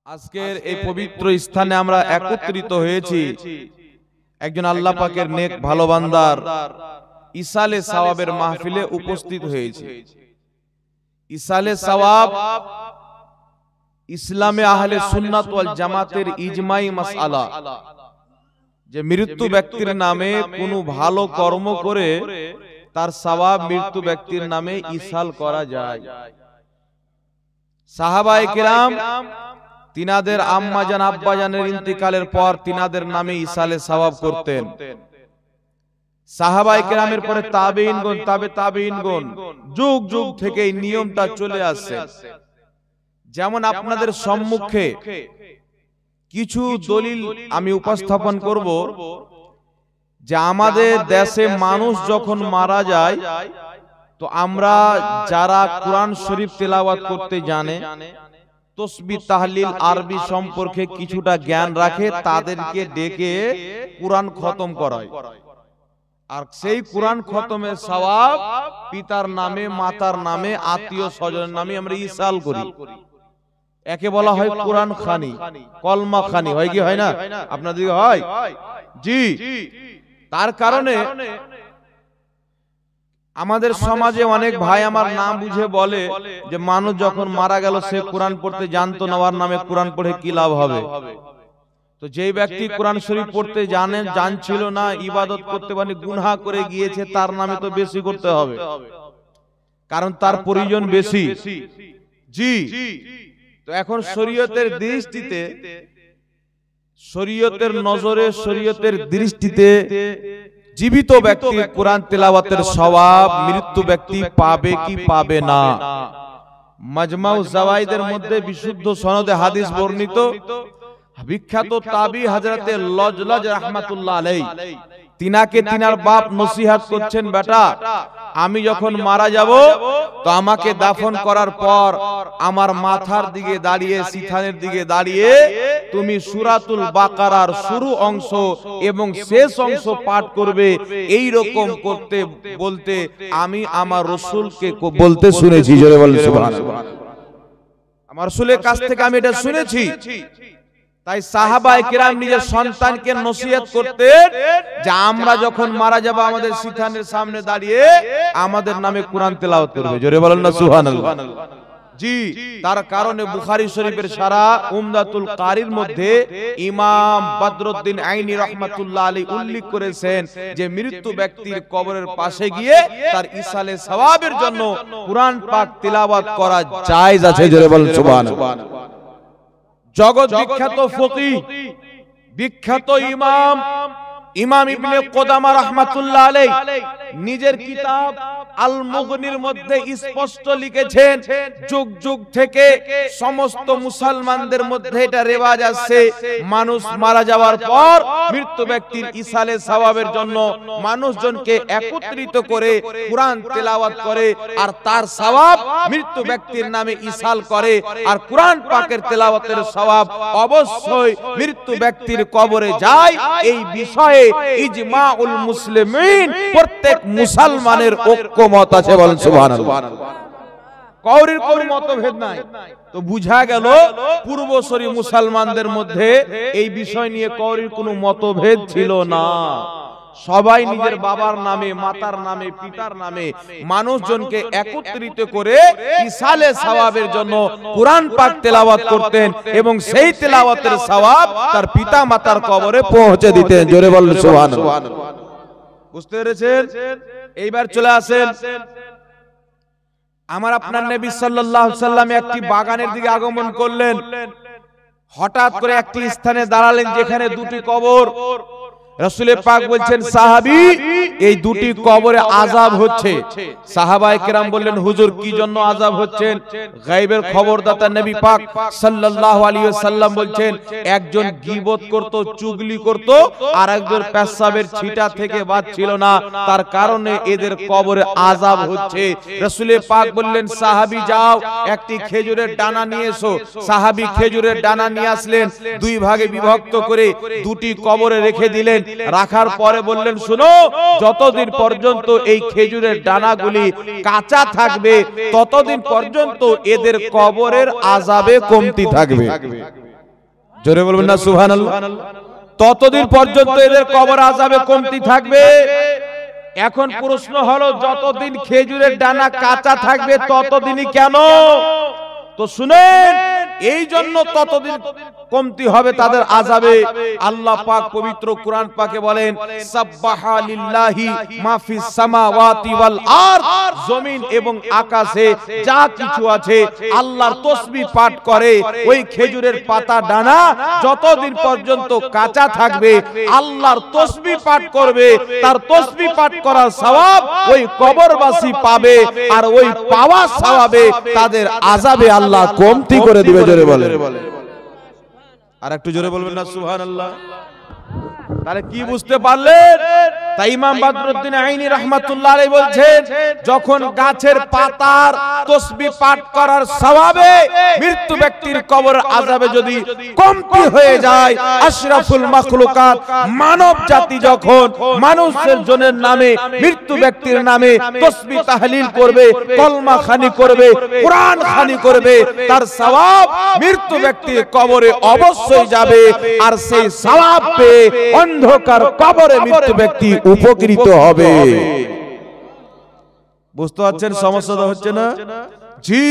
আজকের এই পবিত্র স্থানে আমরা একত্রিত হয়েছি একজন আল্লাহ পাকের নেক ভালো বান্দার ইসালে সওয়াবের মাহফিলে উপস্থিত হয়েছি। ইসালে সওয়াব ইসলামে আহলে সুন্নাত ওয়াল জামাতের ইজমাই মাসআলা, যে মৃত্যু ব্যক্তির নামে কোনো ভালো কর্ম করে তার সওয়াব মৃত্যু ব্যক্তির নামে ইসাল করা যায়। সাহাবায়ে কেরাম তিনাদের আম্মাজান আব্বাজানের ইন্তিকালের পর তিনাদের নামে ইসালে সওয়াব করতেন। সাহাবায়ে কেরামের পরে তাবেঈনগণ, তাবেঈনগণ যুগ যুগ থেকে এই নিয়মটা চলে আসছে। যেমন আপনাদের সম্মুখে কিছু দলিল আমি উপস্থাপন করব, যে আমাদের দেশে মানুষ যখন মারা যায় তো আমরা যারা কোরআন শরীফ তেলাওয়াত করতে জানে, তসবিহ তাহলিল আরবি সম্পর্কে কিছুটা জ্ঞান রাখে, তাদেরকে ডেকে কোরআন খতম করায়। আর সেই কোরআন খতমের সওয়াব পিতার নামে, মাতার নামে, আত্মীয় স্বজনের নামে আমরা ইসাল করি। একে বলা হয় কোরআন খানি, কলমা খানি। হয় কি হয় না? আপনাদের হয়? জি। তার কারণে আমাদের সমাজে অনেক ভাই আমার নাম বুঝে বলে যে মানুষ যখন মারা গেল সে কোরআন পড়তে জানতো না, ওর নামে কোরআন পড়ে কি লাভ হবে? তো যেই ব্যক্তি কোরআন শরীফ পড়তে জানছিল না, ইবাদত করতে পারে, গুনাহ করে গিয়েছে, তার নামে তো বেশি করতে হবে, কারণ তার প্রয়োজন বেশি। জি। তো এখন শরীয়তের দৃষ্টিতে, শরীয়তের নজরে, শরীয়তের দৃষ্টিতে জীবিত ব্যক্তি কোরআন তেলাওয়াতের সওয়াব মৃত্যু ব্যক্তি পাবে কি পাবে না? মাজমাউ জাওয়াইদের মধ্যে বিশুদ্ধ সনদে হাদিস বর্ণিত, বিখ্যাত তাবি হযরতে লজলজ রাহমাতুল্লাহ আলাইহি, তিনাকে তিনার বাপ নসিহত করছেন, বেটা আমি যখন মারা যাব তো আমাকে দাফন করার পর আমার মাথার দিকে দাঁড়িয়ে, সিথানের দিকে দাঁড়িয়ে তুমি সূরাতুল বাকারার শুরু অংশ এবং শেষ অংশ পাঠ করবে। এই রকম করতে বলতে আমি আমার রাসূলকে বলতে শুনেছি। জোরে বলেন সুবহানাল্লাহ। আমার রাসূলের কাছ থেকে আমি এটা শুনেছি। তাই সাহাবায়ে কেরাম নিজের সন্তানকে নসিহত করতেন যে আমরা যখন মারা যাব আমাদের সিথানের সামনে দাঁড়িয়ে আমাদের নামে কোরআন তেলাওয়াত করবে। জোরে বলেন না সুবহানাল্লাহ। জি। তার কারণে বুখারী শরীফের সারা উমদাতুল কারির মধ্যে ইমাম বদরুদ্দিন আইনি রাহমাতুল্লাহ আলাইহি উল্লেখ করেছেন যে মৃত্যু ব্যক্তির কবরের পাশে গিয়ে তার ইসালে সওয়াবের জন্য কোরআন পাক তেলাওয়াত করা জায়েজ আছে। জোরে বলেন সুবহানাল্লাহ। জগৎ বিখ্যাত ফকিহ, বিখ্যাত ইমাম ইবনে কুদামা রাহমাতুল্লাহ আলাইহি নিজের কিতাব আল মুগনির মধ্যে স্পষ্ট লিখেছেন, যুগ যুগ থেকে সমস্ত মুসলমানদের মধ্যে এটা রেওয়াজ আছে, মানুষ মারা যাওয়ার পর মৃত্যু ব্যক্তির ইসালে সওয়াবের জন্য মানুষজনকে একত্রিত করে কোরআন তেলাওয়াত করে, আর তার সওয়াব মৃত্যু ব্যক্তির নামে ইসাল করে। আর কোরআন পাকের তেলাওয়াতের সওয়াব অবশ্যই মৃত্যু ব্যক্তির কবরে যায়। এই বিষয়ে ইজমাউল মুসলিমিন, প্রত্যেক মুসলমানের ঐক্যমত আছে। বলেন সুবহানাল্লাহ। কাউরির কোনো মতভেদ নাই। তো বুঝা গেল পূর্বসরী মুসলমানদের মধ্যে এই বিষয় নিয়ে কাউরির কোনো মতভেদ ছিল না। সবাই নিজের বাবার নামে, মাতার নামে, পিতার নামে মানুষজনকে একত্রিত করে ইসালে সওয়াবের জন্য কোরআন পাক তেলাওয়াত করতেন এবং সেই তেলাওয়াতের সওয়াব তার পিতা মাতার কবরে পৌঁছে দিতেন। জোরে বলেন সুবহানাল্লাহ। বুঝতে পেরেছেন? এইবার চলে আসেন, আমার আপনার নবী সাল্লাল্লাহু আলাইহি সাল্লাম একটি বাগানের দিকে আগমন করলেন। হঠাৎ করে একটি স্থানে দাঁড়ালেন যেখানে দুটি কবর। রাসূল পাক বলছেন, সাহাবী এই দুটি কবরে আযাব হচ্ছে। সাহাবায়ে কেরাম বললেন, হুজুর কি জন্য আযাব হচ্ছেন? গায়বের খবরদাতা নবী পাক সাল্লাল্লাহু আলাইহি ওয়াসাল্লাম বলছেন, একজন গীবত করত, চুগলি করত, আর একজন পেশাবের ছিটা থেকে বাঁচছিল না, তার কারণে এদের কবরে আযাব হচ্ছে। রাসূল পাক বললেন, সাহাবী যাও একটি খেজুরের ডানা নিয়ে এসো। সাহাবী খেজুরের ডানা নিয়ে আসলেন, দুই ভাগে বিভক্ত করে দুটি কবরে রেখে দিলেন। রাখার পরে বললেন, শুনো, যতদিন পর্যন্ত এই খেজুরের ডানাগুলি কাঁচা থাকবে ততদিন পর্যন্ত এদের কবরের আযাবে কমতি থাকবে। জোরে বলবেন না সুবহানাল্লাহ। ততদিন পর্যন্ত এদের কবর আযাবে কমতি থাকবে। এখন প্রশ্ন হলো, যতদিন খেজুরের ডানা কাঁচা থাকবে ততদিনই কেন? তো শুনেন, এই জন্য ততদিন কমতি হবে তাদের আযাবে। আল্লাহ পাক পবিত্র কুরআন পাকে বলেন, সাব্বাহা লিল্লাহি মা ফিস সামাওয়াতি ওয়াল আরদ, জমিন এবং আকাশে যা কিছু আছে আল্লাহর তাসবিহ পাঠ করে। ওই খেজুরের পাতা ডানা যতদিন পর্যন্ত কাঁচা থাকবে আল্লাহর তাসবিহ পাঠ করবে, তার তাসবিহ পাঠ করার সওয়াব ওই কবরবাসী পাবে, আর ওই পাওয়া সওয়াবে তাদের আযাবে আল্লাহ কমতি করে দিবে। জোরে বলেন, আর একটু জোরে বলবেন না সুবহানাল্লাহ। তাহলে কি বুঝতে পারলেন? তাই ইমাম বদরুদ্দিন আইনি রাহমাতুল্লাহ আলাইহি বলছেন, যখন গাছের পাতার তাসবিহ পাঠ করার সওয়াবে মৃত্যু ব্যক্তির কবর আযাবে যদি কমতি হয়ে যায়, আশরাফুল মাখলুকাত মানব জাতি যখন মানুষের জনের নামে মৃত্যু ব্যক্তির নামে তাসবিহ তাহলিল করবে, কলমা খানি করবে, কোরআন খানি করবে, তার সওয়াব মৃত্যু ব্যক্তির কবরে অবশ্যই যাবে। আর সেই সওয়াব পেয়ে অন্ধকার কবরে মৃত্যু ব্যক্তি উপকৃত হবে। বুঝতে পারছেন সমস্যাটা হচ্ছে না? জি,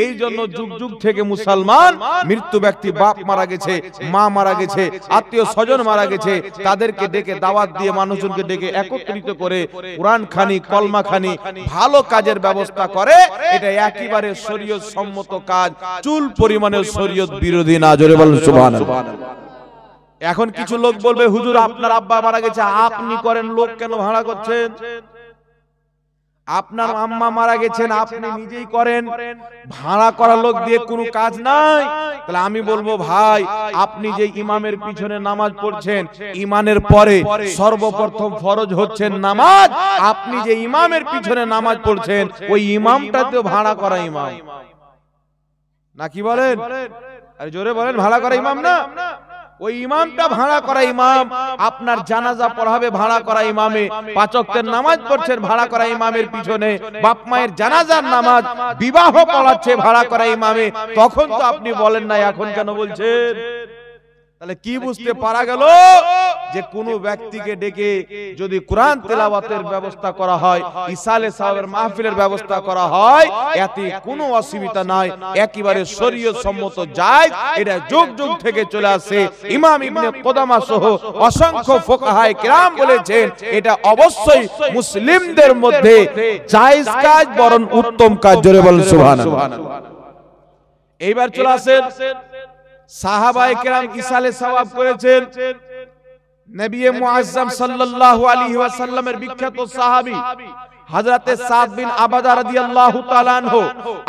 এই জন্য যুগ যুগ থেকে মুসলমান মৃত্যু ব্যক্তি, বাপ মারা গেছে, মা মারা গেছে, আত্মীয় স্বজন মারা গেছে, তাদেরকে ডেকে দাওয়াত দিয়ে মানুষজনকে ডেকে একত্রিত করে কোরআন খানি, কলমা খানি, ভালো কাজের ব্যবস্থা করে। এটা একেবারে শরীয়ত সম্মত কাজ, চুল পরিমাণের শরীয়ত বিরোধী না। জোরে বলেন সুবহানাল্লাহ। এখন কিছু লোক বলবে, হুজুর আপনার আব্বা মারা গেছে, আপনি করেন, লোক কেন ভাড়া করছেন? আপনার আম্মা মারা গেছেন, আপনি নিজেই করেন, ভাড়া করা লোক দিয়ে কোনো কাজ নাই। তাহলে আমি বলবো, ভাই আপনি যে ইমামের পিছনে নামাজ পড়ছেন, ইমানের পরে সর্বপ্রথম ফরজ হচ্ছে নামাজ। আপনি যে ইমামের পিছনে নামাজ পড়ছেন, ওই ইমামটা তো ভাড়া করা ইমাম না, কি বলেন? আরে জোরে বলেন, ভাড়া করা ইমাম না? ওই ইমামটা ভাড়া করা ইমাম। আপনার জানাজা পড়াবে ভাড়া করা ইমামে, পাঁচ ওয়াক্তের নামাজ পড়ছেন ভাড়া করা ইমামের পিছনে, বাপ মায়ের জানাজার নামাজ, বিবাহ পড়াচ্ছে ভাড়া করা ইমামে। তখন তো আপনি বলেন না, এখন কেন বলছেন? তাহলে কি বুঝতে পারা গেল? যে কোন ব্যক্তিকে ডেকে যদি কোরআন তেলাওয়াতের ব্যবস্থা করা হয়, ইসালে সাহেবের মাহফিলের ব্যবস্থা করা হয়, এতে কোনো অসুবিধা নাই, একেবারে শরীয়ত সম্মত জায়েজ। এটা যুগ যুগ থেকে চলে আসে। ইমাম ইবনে কুদামা সহ অসংখ্য ফুকাহায়ে কিরাম বলেছেন, এটা অবশ্যই মুসলিমদের মধ্যে জায়েজ কাজ, বরং উত্তম কাজ। জোরে বলেন সুবহানাল্লাহ। এইবার চলে আসেন, সাহাবায়ে কেরাম ইসালে সওয়াব করেছেন। নবী মুআজ্জম সাল্লাল্লাহু আলাইহি ওয়াসাল্লামের বিখ্যাত সাহাবী হযরতে সাদ বিন আবাদা রাদিয়াল্লাহু তাআলা আনহু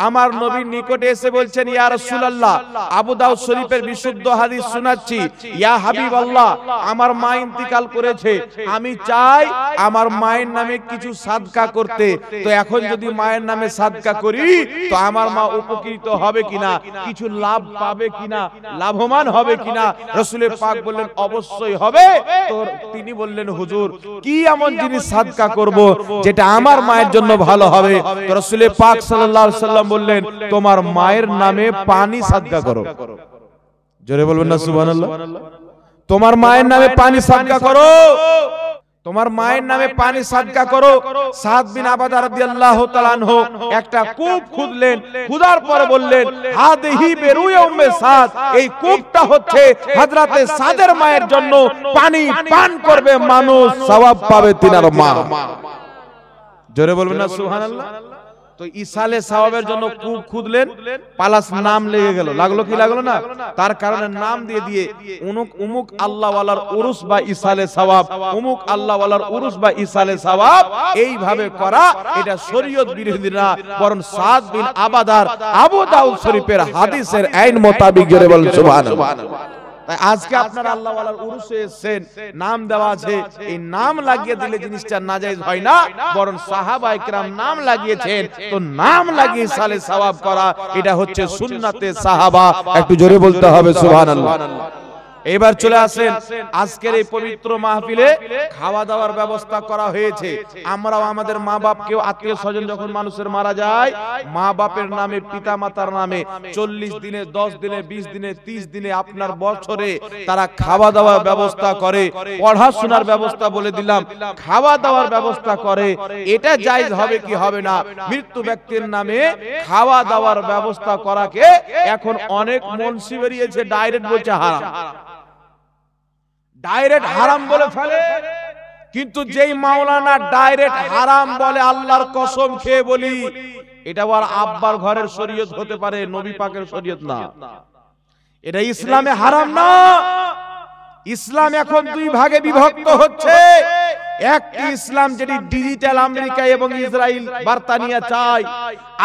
আমার নবীর নিকটে এসে বলছেন, ইয়া রাসূলুল্লাহ, আবু দাউদ শরীফের বিশুদ্ধ হাদিস শোনাচ্ছি, ইয়া হাবিবাল্লাহ, আমার মা ইন্তিকাল করেছে, আমি চাই আমার মায়ের নামে কিছু সাদকা করতে। তো এখন যদি মায়ের নামে সাদকা করি তো আমার মা উপকৃত হবে কিনা, কিছু লাভ পাবে কিনা, লাভবান হবে কিনা? রাসূলের পাক বললেন, অবশ্যই হবে। তো তিনি বললেন, হুজুর কি এমন জিনিস সাদকা করব যেটা আমার মায়ের জন্য ভালো হবে? তো রাসূল পাক সাল্লাল্লাহু আলাইহি সাল্লাম বললেন, তোমার মায়ের নামে পানি সাদকা করো। জোরে বলবেন না সুবহানাল্লাহ। তোমার মায়ের নামে পানি সাদকা করো, তোমার মায়ের নামে পানি সাদকা করো। সাদ বিন আবাদা রাদিয়াল্লাহু তাআলা আনহু একটা কূপ খুঁজলেন, খুঁজার পরে বললেন, হাদিহি বেরুয়া উম্মে সাদ, এই কূপটা হচ্ছে হযরতে সাদের মায়ের জন্য, পানি পান করবে মানুষ, সওয়াব পাবে তিনার মা। জোরে বলবেন না সুবহানাল্লাহ। তো ইসালে সওয়াবের জন্য কূপ খুঁজলেন, পালাস নাম লেগে গেল, লাগলো কি লাগলো না? তার কারণে নাম দিয়ে দিয়ে উমুক আল্লাহ ওয়ালার উরুস বা ইসালে সওয়াব, উমুক আল্লাহ ওয়ালার উরুস বা ইসালে সওয়াব, এইভাবে করা এটা শরীয়ত বিরোধী না, বরং সাদ বিন আবাদার আবু দাউদ শরীফের হাদিসের আইন মোতাবেক। জোরে বলেন সুবহানাল্লাহ। তাই আজকে আপনারা আল্লাহ ওয়ালার উরুসে এসেছেন, নাম দেওয়া আছে, এই নাম লাগিয়ে দিলে জিনিসটা নাজায়েজ হয় না, বরং সাহাবায়ে কেরাম নাম লাগিয়েছেন, তো নাম লাগিয়ে সালে সওয়াব করা এটা হচ্ছে সুন্নাতে সাহাবা। একটু জোরে বলতে হবে সুবহানাল্লাহ। এবার চলে আসেন আজকের এই পবিত্র মাহফিলে খাওয়া দাওয়ার ব্যবস্থা করা হয়েছে। আমরাও আমাদের মা বাপকেও, আত্মীয় স্বজন যখন মানুষের মারা যায়, মা বাপের নামে, পিতা মাতার নামে 40 দিনে, 10 দিনে, 20 দিনে, 30 দিনে, আপনার বছরে তারা খাওয়া দাওয়ার ব্যবস্থা করে। পড়াশোনার ব্যবস্থা বলে দিলাম, খাওয়া দাওয়ার ব্যবস্থা করে। এটা জায়েজ হবে কি হবে না? মৃত্যু ব্যক্তির নামে খাওয়া দাওয়ার ব্যবস্থা করাকে এখন অনেক মুন্সি বেরিয়েছে ডাইরেক্ট বলছে হারাম, ডাইরেক্ট হারাম বলে ফেলে। কিন্তু যেই মাওলানা ডাইরেক্ট হারাম বলে, আল্লাহর কসম খেয়ে বলি, এটা ওর আব্বার ঘরের শরীয়ত হতে পারে, নবী পাকের শরীয়ত না। এটা ইসলামে হারাম না। ইসলাম এখন দুই ভাগে বিভক্ত হচ্ছে। একটি ইসলাম যেটি ডিজিটাল আমেরিকা এবং ইসরায়েল বার্তা নিয়ে চায়,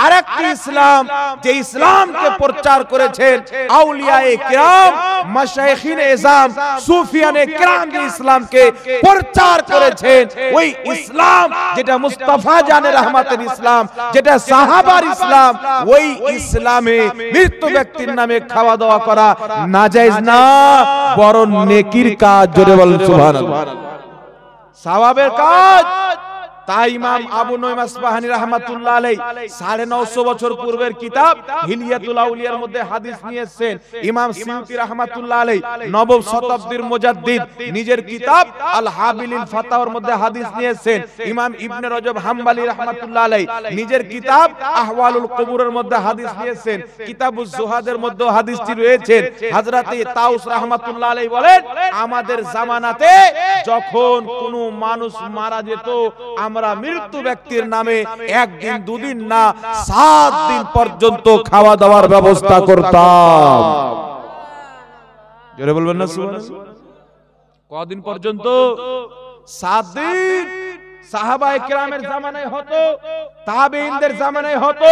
আরেকটি ইসলাম যে ইসলামকে প্রচার করেছেন আউলিয়ায়ে কিরাম, মাশায়েখিনে ইসলাম, সুফিয়ানে কিরাম, যে ইসলামকে প্রচার করেছেন, ওই ইসলাম যেটা মুস্তাফা জানের রহমতের ইসলাম, যেটা সাহাবার ইসলাম, ওই ইসলামে মৃত্যু ব্যক্তির নামে খাওয়া দাওয়া করা নাজায়েজ না, বরং নেকির কাজ। জোরে বলেন সুবহানাল্লাহ, সওয়াবের কাজ। তাই ইমাম আবু নঈম আসবাহানী রাহমাতুল্লাহ আলাইহি 950 বছর পূর্বের কিতাব হিলিয়াতুল আউলিয়ার মধ্যে হাদিস নিয়ে এসেছেন। ইমাম সিউতি রাহমাতুল্লাহ আলাইহি নবম শতাব্দীর মুজাদ্দিদ নিজের কিতাব আল হাবিলিল ফাতাওয়ার মধ্যে হাদিস নিয়ে এসেছেন। ইমাম ইবনে রজব হাম্বলি রাহমাতুল্লাহ আলাইহি নিজের কিতাব আহওয়ালুল কুবুরের মধ্যে হাদিস নিয়ে এসেছেন। কিতাবুজ জুহাদের মধ্যে হাদিসটি রয়েছে। হযরতে তাউস রাহমাতুল্লাহ আলাইহি বলেন, আমাদের জামানাতে যখন কোনো মানুষ মারা যেত, আমরা মৃত্যু ব্যক্তির নামে একদিন, দুদিন না, 7 দিন পর্যন্ত খাওয়া দাওয়ার ব্যবস্থা করতাম। জোরে বলবেন না সুবহানাল্লাহ? কদিন পর্যন্ত? 7 দিন। সাহাবায়ে কেরামের জামানায় হতো, তাবেঈনদের জামানায় হতো।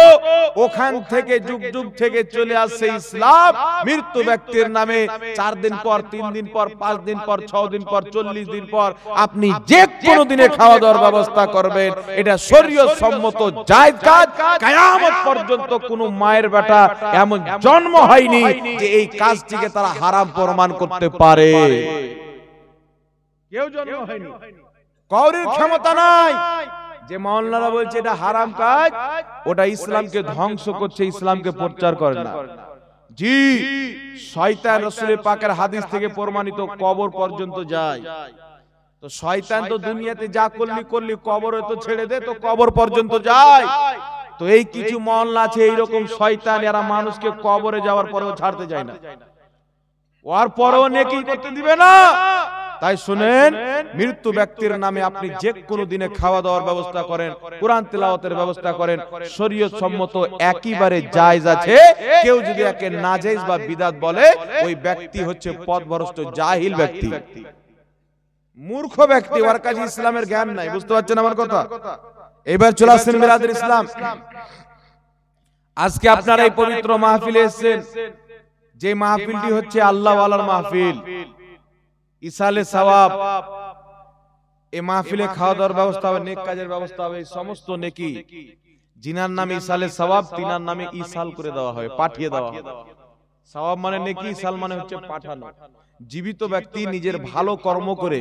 ওখান থেকে যুগ যুগ থেকে চলে আসছে ইসলাম। মৃত্যু ব্যক্তির নামে 4 দিন পর, 3 দিন পর, 5 দিন পর, 6 দিন পর, 40 দিন পর আপনি যে কোনো দিনে খাওয়া দাওয়ার ব্যবস্থা করবেন। এটা শরীয়ত সম্মত জায়েজ কাজ। কিয়ামত পর্যন্ত কোনো মায়ের বেটা এমন জন্ম হয়নি যে এই কাজটিকে তারা হারাম প্রমাণ করতে পারে। কেউ জন্ম হয়নি, কারোর ক্ষমতা নাই। যে মাওলানা বলছে এটা হারাম কাজ, ওটা ইসলামকে ধ্বংস করছে, ইসলামকে প্রচার করে না। জি, শয়তান রাসূল পাকের হাদিস থেকে প্রমাণিত কবর পর্যন্ত যায়। তো শয়তান তো দুনিয়াতে যা করলি কবরে তো ছেড়ে দে, তো কবর পর্যন্ত যায়। তো এই কিছু মাওলানা আছে এইরকম শয়তান, এরা মানুষকে কবরে যাওয়ার পরেও ছাড়তে যায় না, ওর পরেও নেকি করতে দিবে না। তাই শুনেন, মৃত্যু ব্যক্তির নামে আপনি যে কোনো দিনে খাওয়া দাওয়ার ব্যবস্থা করেন, কোরআন তেলাওয়াতের ব্যবস্থা করেন, শরীয়ত সম্মত একেবারে জায়েজ আছে। কেউ যদি একে নাজায়েজ বা বিদআত বলে, ওই ব্যক্তি হচ্ছে পথভ্রষ্ট জাহিল ব্যক্তি, মূর্খ ব্যক্তি, ওর কাছে ইসলামের জ্ঞান নাই। বুঝতে পারছেন আমার কথা? এবার চলে আসেন মিলাদুল ইসলাম। আজকে আপনারা এই পবিত্র মাহফিলে এসেছেন, যে মাহফিলটি হচ্ছে আল্লাহ ওয়ালার মাহফিল, ইসালে সওয়াব। এই মাহফিলে খাওয়া দাওয়ার ব্যবস্থা হবে, নেক কাজের ব্যবস্থা হবে। সমস্ত নেকি জিনার নামে ইসালে সওয়াব, তিনার নামে ইসাল করে দেওয়া হয়, পাঠিয়ে দেওয়া হয়। সওয়াব মানে নেকি, ইসাল মানে হচ্ছে পাঠানো। জীবিত ব্যক্তি নিজের ভালো কর্ম করে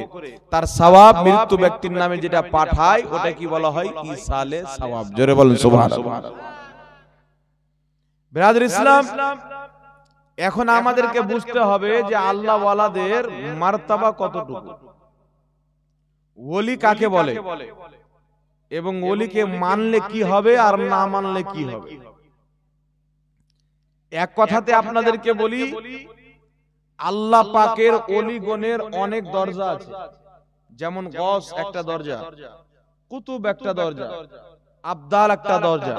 তার সওয়াব মৃত্যু ব্যক্তির নামে যেটা পাঠায়, ওটা কি বলা হয়? ইসালে সওয়াব। জোরে বলেন সুবহানাল্লাহ। বিরাদর ইসলাম, এখন আমাদেরকে বুঝতে হবে যে আল্লাহ ওয়ালাদের মার্তাবা কতটুকু, ওলি কাকে বলে, এবং ওলিকে মানলে কি হবে আর না মানলে কি হবে। এক কথাতে আপনাদেরকে বলি, আল্লাহ পাকের ওলিগণের অনেক দরজা আছে। যেমন গস একটা দরজা, কুতুব একটা দরজা, আবদাল একটা দরজা,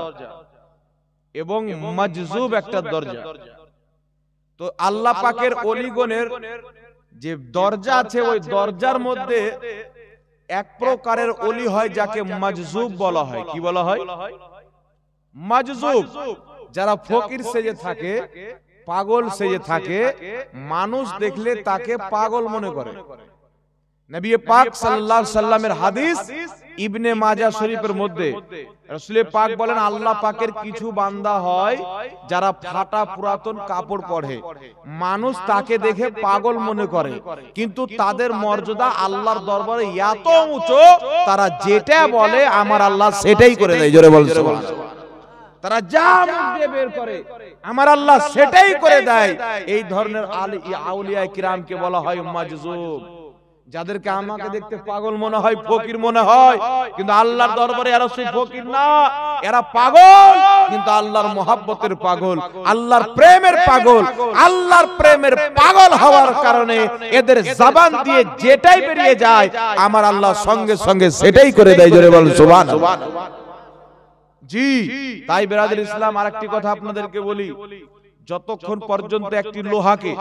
এবং মাজজুব একটা দরজা। তো আল্লাহ পাকের ওলিগণের যে দরজা আছে, ওই দরজার মধ্যে এক প্রকারের ওলি হয় যাকে মাজজুব বলা হয়। কি বলা হয়? মাজজুব। যারা ফকির সেজে থাকে, পাগল সেজে থাকে, মানুষ দেখলে তাকে পাগল মনে করে। নবী পাক সাল্লাল্লাহু আলাইহি সাল্লামের হাদিস, ইবনে মাজাহ শরীফের মধ্যে রাসূল পাক বলেন আল্লাহ পাকের কিছু বান্দা হয় যারা ফাটা পুরাতন কাপড় পরে, মানুষ তাকে দেখে পাগল মনে করে, কিন্তু তাদের মর্যাদা আল্লাহর দরবারে এত উঁচু, তারা যেটা বলে আমার আল্লাহ সেটাই করে দেয়। জোরে বল সুবহানাল্লাহ। তারা যা মুখ দিয়ে বের করে আমার আল্লাহ সেটাই করে দেয়। এই ধরনের আউলিয়া কিরামকে বলা হয় মাজজুব, যাদেরকে আমাকে দেখতে পাগল মনে হয়, ফকির মনে হয়, কিন্তু আল্লাহর দরবারে এরা সেই ফকির না, এরা পাগল, কিন্তু আল্লাহর মহব্বতের পাগল, আল্লাহর প্রেমের পাগল। আল্লাহর প্রেমের পাগল হওয়ার কারণে এদের জবান দিয়ে যেটাই বেরিয়ে যায় আমার আল্লাহ সঙ্গে সঙ্গে সেটাই করে দেয়। জোরে বল সুবহানাল্লাহ। জি, তাই বিরাদর ইসলাম আরেকটি কথা আপনাদেরকে বলি, যতক্ষণ পর্যন্ত একটি লোহাকে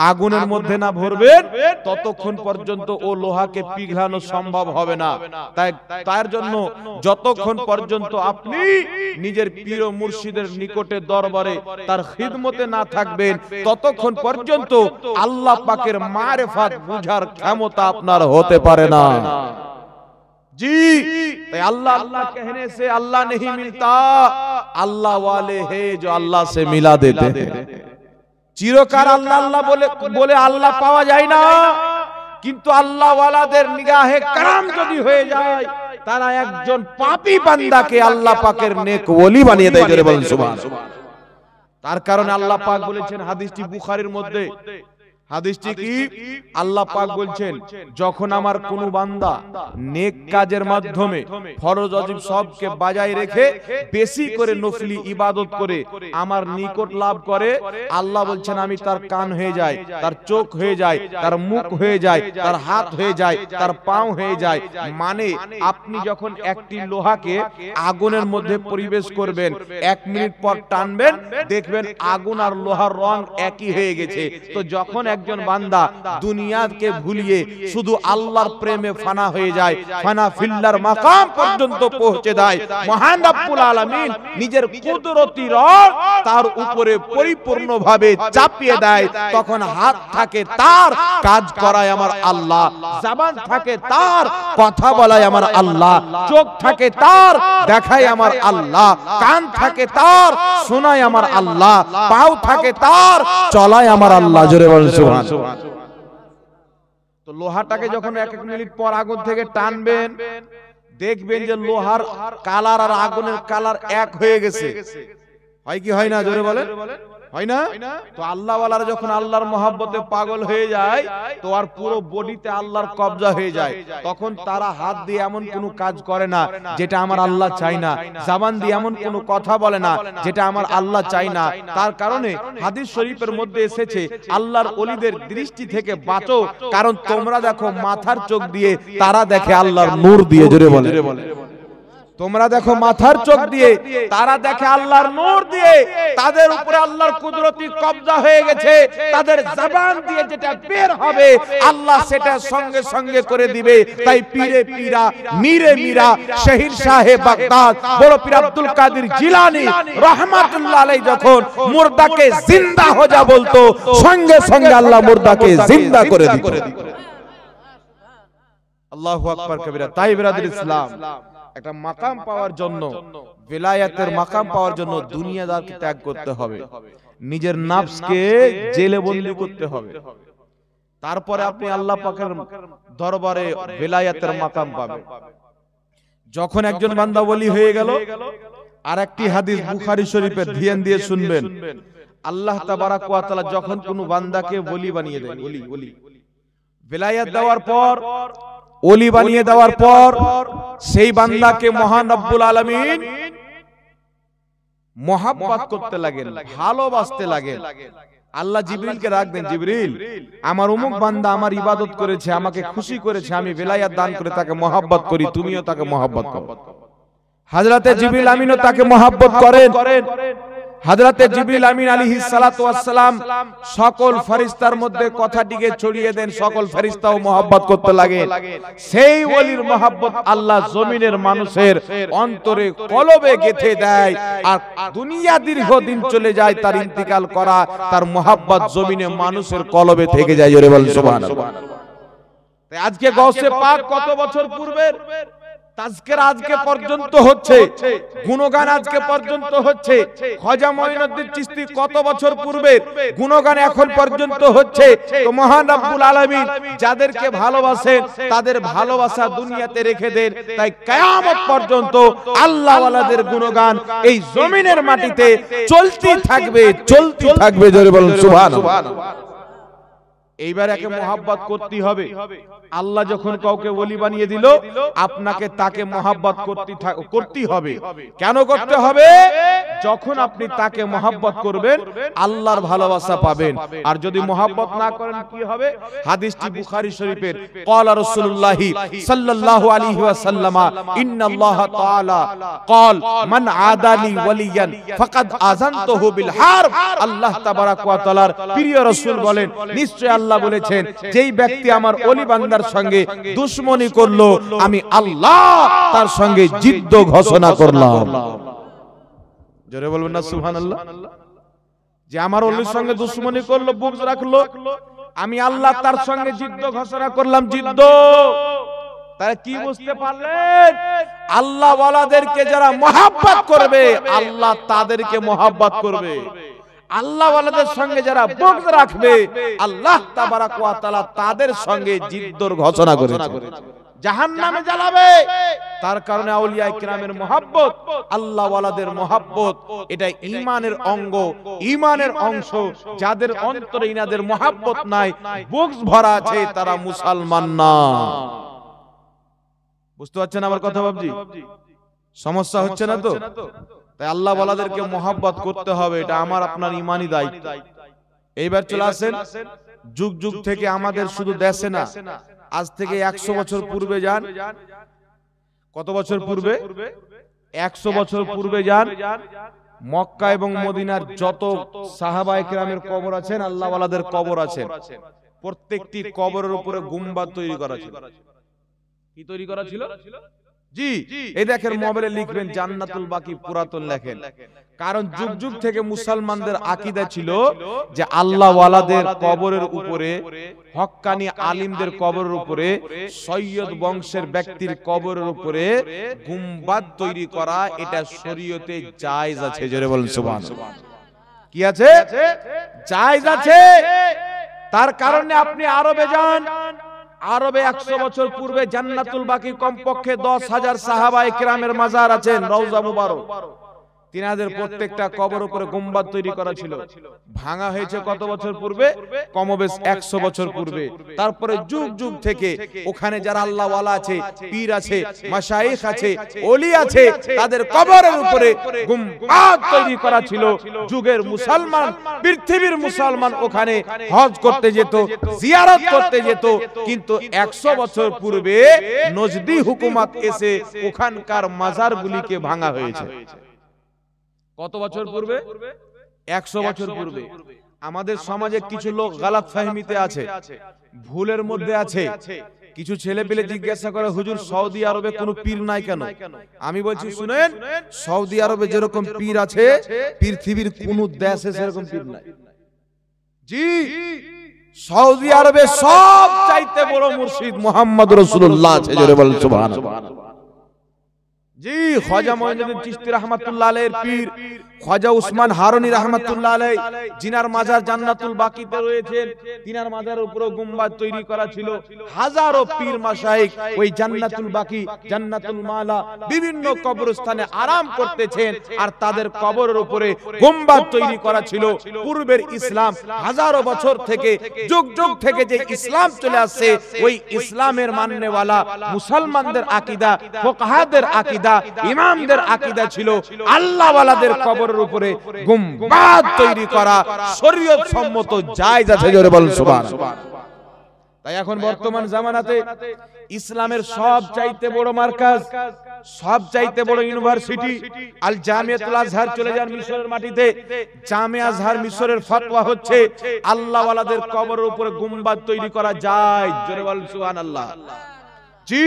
আগুনের মধ্যে না ভরবেন ততক্ষণ পর্যন্ত ও লোহাকে পিঘলানো সম্ভব হবে না। তার জন্য যতক্ষণ পর্যন্ত আপনি নিজের পীর ও মুর্শিদের নিকটে দরবারে তার খিদমতে না থাকবেন ততক্ষণ পর্যন্ত আল্লাহ পাকের মারিফাত বুঝার ক্ষমতা আপনার হতে পারে না। जी, अल्लाह अल्लाह कहने से अल्लाह नहीं मिलता, अल्लाह वाले हैं जो अल्लाह से मिला देते हैं। চিরকাল আল্লাহ আল্লাহ বলে আল্লাহ পাওয়া যায় না, কিন্তু আল্লাহ ওয়ালাদের নিগাহে কারাম যদি হয়ে যায় তারা একজন পাপী বান্দাকে আল্লাহ পাকের নেক ওলি বানিয়ে দেয়। জোরে বলুন সুবহানাল্লাহ। তার কারণে আল্লাহ পাক বলেছেন, হাদিসটি বুখারীর মধ্যে, হাদিসটি কি আল্লাহ পাক বলছেন, যখন আমার কোন বান্দা নেক কাজের মাধ্যমে ফরজ ওয়াজিব সবকে বাজায় রেখে বেশি করে নফলি ইবাদত করে আমার নিকট লাভ করে, আল্লাহ বলছেন আমি তার কান হয়ে যাই, তার চোখ হয়ে যায়, তার মুখ হয়ে যায়, তার হাত হয়ে যায়, তার পাও হয়ে যায়। মানে আপনি যখন একটি লোহাকে আগুনের মধ্যে পরিবেশ করবেন, 1 মিনিট পর টানবেন, দেখবেন আগুন আর লোহার রং একই হয়ে গেছে। তো যখন একজন বান্দা দুনিয়াকে ভুলিয়ে শুধু আল্লাহর প্রেমে ফানা হয়ে যায়, ফানা ফিল্লার মাকাম পর্যন্ত পৌঁছে দেয়, মহান রব্বুল আলামিন নিজের কুদরতি রব তার উপরে পরিপূর্ণভাবে চাপিয়ে দেয়। তখন হাত থাকে তার, কাজ করায় আমার আল্লাহ, জবান থাকে তার, কথা বলায় আমার আল্লাহ, চোখ থাকে তার, দেখায় আমার আল্লাহ, কান থাকে তার, শোনায় আমার আল্লাহ, পাও থাকে তার, চলায় আমার আল্লাহ। জোরে বলুন সুবহানাল্লাহ। তো লোহাটাকে যখন 1 মিনিট পর আগুন থেকে টানবেন, দেখবেন যে লোহার কালার আর আগুনের কালার এক হয়ে গেছে। হয় কি হয় না? জোরে বলেন, হয় না? তো আল্লাহ ওয়ালারা যখন আল্লাহর মহব্বতে পাগল হয়ে যায় তো আর পুরো বডিতে আল্লাহর কবজা হয়ে যায়। তখন তারা হাত দিয়ে এমন কোনো কাজ করে না যেটা আমার আল্লাহ চায় না, জবান দিয়ে এমন কোনো কথা বলে না যেটা আমার আল্লাহ চায় না। তার কারণে হাদিস শরীফের মধ্যে এসেছে, আল্লাহর ওলিদের দৃষ্টি থেকে বাঁচো, কারণ তোমরা দেখো মাথার চোখ দিয়ে, তারা দেখে আল্লাহর নূর দিয়ে। জোরে বলে, তোমরা দেখো মাথার চোখ দিয়ে, তারা দেখে আল্লাহর নূর দিয়ে। তাদের উপরে আল্লাহর কুদরতি কবজা হয়ে গেছে, তাদের জবান দিয়ে যেটা বের হবে আল্লাহ সেটা সঙ্গে সঙ্গে করে দিবে। তাই পীরে পীরা, মীরে মীরা, শহীদ শাহে বাগদাদ বড় পীর আব্দুল কাদের জিলানী রাহমাতুল্লাহ আলাইহি যখন মুর্দাকে জিন্দা হো যা বলতো, সঙ্গে সঙ্গে আল্লাহ মুর্দাকে জিন্দা করে দিত। আল্লাহু আকবার কবিরা। তাই বিরাদর ইসলাম, একটা মাকাম পাওয়ার জন্য, বেলায়েতের মাকাম পাওয়ার জন্য দুনিয়াদারকে ত্যাগ করতে হবে, নিজের নফসকে জেলে বন্দী করতে হবে, তারপরে আপনি আল্লাহ পাকের দরবারে বেলায়েতের মাকাম পাবেন। যখন একজন বান্দা ওলি হয়ে গেল, আরেকটি হাদিস বুখারী শরীফের, ধ্যান দিয়ে শুনবেন, আল্লাহ তাবারাক ওয়া তাআলা যখন কোন বান্দাকে ওলি বানিয়ে দেন, ওলি বেলায়েত দেওয়ার পর, ওলি বানিয়ে দেওয়ার পর সেই বান্দাকে মহান রব্বুল আলামিন মহব্বত করতে লাগেন, ভালোবাসতে লাগেন। আল্লাহ জিবরিলকে ডাক দেন, জিবরিল আমার অমুক বান্দা আমার ইবাদত করেছে, আমাকে খুশি করেছে, আমি বেলায়েত দান করে তাকে মহব্বত করি, তুমিও তাকে মহব্বত করো। হযরতে জিবরিল আমিনও তাকে মহব্বত করেন। হযরতে জিবরিল আমিন আলাইহিস সালাতু ওয়াস সালাম সকল ফেরেশতার মধ্যে কথাটিকে ছড়িয়ে দেন, সকল ফেরেশতাও মহব্বত করতে লাগে। সেই ওলির মহব্বত আল্লাহ জমিনের মানুষের অন্তরে কলবে গেঁথে দেয়, আর দুনিয়া দীর্ঘদিন চলে যায়, তার ইন্তিকাল করা, তার মহব্বত জমিনে মানুষের কলবে থেকে যায়। জোরে বলেন সুবহানাল্লাহ। তাই আজকে গাউসে পাক কত বছর পূর্বের, তাজকির আজকে পর্যন্ত হচ্ছে, গুণগান আজকে পর্যন্ত হচ্ছে। খাজা মঈনুদ্দিন চিশতি কত বছর পূর্বে গুণগান এখন পর্যন্ত হচ্ছে। তো মহান রব্বুল আলামিন যাদেরকে ভালোবাসেন তাদের ভালোবাসা দুনিয়াতে রেখে দেন, তাই কিয়ামত পর্যন্ত আল্লাহ ওয়ালাদের গুণগান এই জমিনের মাটিতে চলতে থাকবে, চলতে থাকবে। জোরে বলুন সুবহানাল্লাহ। এইবার একে মোহাব্বত করতে হবে। আল্লাহ যখন কাউকে ওলি বানিয়ে দিল, আপনাকে তাকে মোহাব্বত করতে হবে। কেন করতে হবে? যখন আপনি তাকে মোহাব্বত করবেন আল্লাহর ভালোবাসা পাবেন। আর যদি মোহাব্বত না করেন কি হবে? হাদিসটি বুখারী শরীফের, ক্বালা রাসূলুল্লাহ সাল্লাল্লাহু আলাইহি ওয়াসাল্লাম ইন্নাল্লাহ তাআলা ক্বাল মান আদালি ওয়ালিয়ান ফাকাদ আযানতুহু বিল হারব। আল্লাহ তাবারাক ওয়া তাআলার প্রিয় রাসূল বলেন, নিশ্চয় আল্লাহ বলেছেন, যেই ব্যক্তি আমার ওলি বান্দার সঙ্গে দুশমনি করলো আমি আল্লাহ তার সঙ্গে যুদ্ধ ঘোষণা করলাম। জোরে বলবেন না সুবহানাল্লাহ। যে আমার ওলির সঙ্গে দুশমনি করলো, বুগজ রাখলো, আমি আল্লাহ তার সঙ্গে যুদ্ধ ঘোষণা করলাম। যুদ্ধ তারা কি বুঝতে পারলেন? আল্লাহ ওয়ালাদেরকে যারা মোহাব্বত করবে আল্লাহ তাদেরকে মোহাব্বত করবে। আল্লাহ ওয়ালাদের সঙ্গে যারা বুগজ রাখবে আল্লাহ তাবারাক ওয়া তাআলা তাদের সঙ্গে যুদ্ধর ঘোষণা করেছেন, জাহান্নামে জ্বালাবে। তার কারণে আউলিয়া কিরামের মোহাব্বত, আল্লাহ ওয়ালাদের মোহাব্বত, এটা ঈমানের অঙ্গ, ঈমানের অংশ। যাদের অন্তরে ইনাদের মোহাব্বত নাই, বুগজ ভরা আছে, তারা মুসলমান না। বুঝতে পারছেন আমার কথা বাবজি? সমস্যা হচ্ছে না তো? তাই আল্লাহ ওয়ালাদেরকে মোহাব্বত করতে হবে, এটা আমার আপনার ঈমানি দায়িত্ব। এইবার চলে আসেন, যুগ যুগ থেকে আমাদের শুধু দেশে না, আজ থেকে 100 বছর পূর্বে যান। কত বছর পূর্বে? 100 বছর পূর্বে যান। মক্কা এবং মদিনার যত সাহাবায়ে কেরামের কবর আছেন, আল্লাহ ওয়ালাদের কবর আছেন, প্রত্যেকটি কবরের উপরে গুম্বাদ তৈরি করা ছিল। কি তৈরি করা ছিল? জি, এই দেখেন মোবাইলে লিখবেন জান্নাতুল বাকি পুরাতন লেখেন। কারণ যুগ যুগ থেকে মুসলমানদের আকীদা ছিল যে আল্লাহ ওয়ালাদের কবরের উপরে, হক্কানি আলিমদের কবরের উপরে, সৈয়দ বংশের ব্যক্তির কবরের উপরে গুম্বাদ তৈরি করা এটা শরীয়তে জায়েজ আছে। জোরে বলেন সুবহানাল্লাহ। কি আছে? জায়েজ আছে। তার কারণে আপনি আরবে যান, আরবে 100 বছর পূর্বে জান্নাতুল বাকি কমপক্ষে 10,000 সাহাবায়ে কেরামের মাজার আছেন, রওজা মুবারক। তিনাদের প্রত্যেকটা কবর উপরে গুম্বাদ তৈরি করা ছিল। ভাঙা হয়েছে কত বছর পূর্বে? কমবেশ 100 বছর পূর্বে। তারপরে যুগ যুগ থেকে ওখানে যারা আল্লাহ ওয়ালা আছে, পীর আছে, মাশায়েখ আছে, ওলি আছে, তাদের কবরের উপরে গুম্বাদ তৈরি করা ছিল। যুগের মুসলমান, পৃথিবীর মুসলমান ওখানে হজ করতে যেত, জিয়ারত করতে যেত। কিন্তু 100 বছর পূর্বে নজদি হুকুমত এসে ওখানকার মাজারগুলিকে ভাঙা হয়েছে। কত বছর পূর্বে? 100 বছর পূর্বে। আমাদের সমাজে কিছু লোক গালাত ফাহমিতে আছে, ভুলের মধ্যে আছে। কিছু ছেলে পেলে জিজ্ঞাসা করে, হুজুর সৌদি আরবে কোনো পীর নাই কেন? আমি বলছি শুনেন, সৌদি আরবে যেরকম পীর আছে পৃথিবীর কোন দেশে সেরকম পীর নাই। জি, সৌদি আরবে সব চাইতে বড় মুর্শিদ মুহাম্মদ রাসূলুল্লাহ আছে। জোরে বলেন সুবহানাল্লাহ। জি, খাজা মঈনুদ্দিন চিশতি রাহমাতুল্লাহ আলাইহির পীর খাজা উসমান হারুনি রাহমাতুল্লাহ আলাইহি, জিনার মাজার জান্নাতুল বাকিতে রয়েছে, তিনার মাজারের উপরে গুম্বাদ তৈরি করা ছিল। হাজারো পীর মাশায়েখ ওই জান্নাতুল বাকি, জান্নাতুল মালা বিভিন্ন কবরস্থানে আরাম করতেছেন, আর তাদের কবরের উপরে গুম্বাদ তৈরি করা ছিল। পূর্বের ইসলাম, হাজারো বছর থেকে, যুগ যুগ থেকে যে ইসলাম চলে আসছে, ওই ইসলামের মাননেওয়ালা মুসলমানদের আকীদা, ফুকাহাদের আকীদা, ইমামদের আকীদা ছিল আল্লাহ ওয়ালাদের কবরের উপরে গুম্বাদ তৈরি করা শরীয়ত সম্মত জায়েজ আছে। জোরে বলেন সুবহানাল্লাহ। তাই এখন বর্তমান জামানাতে ইসলামের সব চাইতে বড় মার্কাজ, সব চাইতে বড় ইউনিভার্সিটি আল জামিয়াতুল আজহার। চলে যান মিশরের মাটিতে, জামে আজহার মিশরের ফতোয়া হচ্ছে আল্লাহ ওয়ালাদের কবরের উপরে গুম্বাদ তৈরি করা যায়। জোরে বলেন সুবহানাল্লাহ। জি,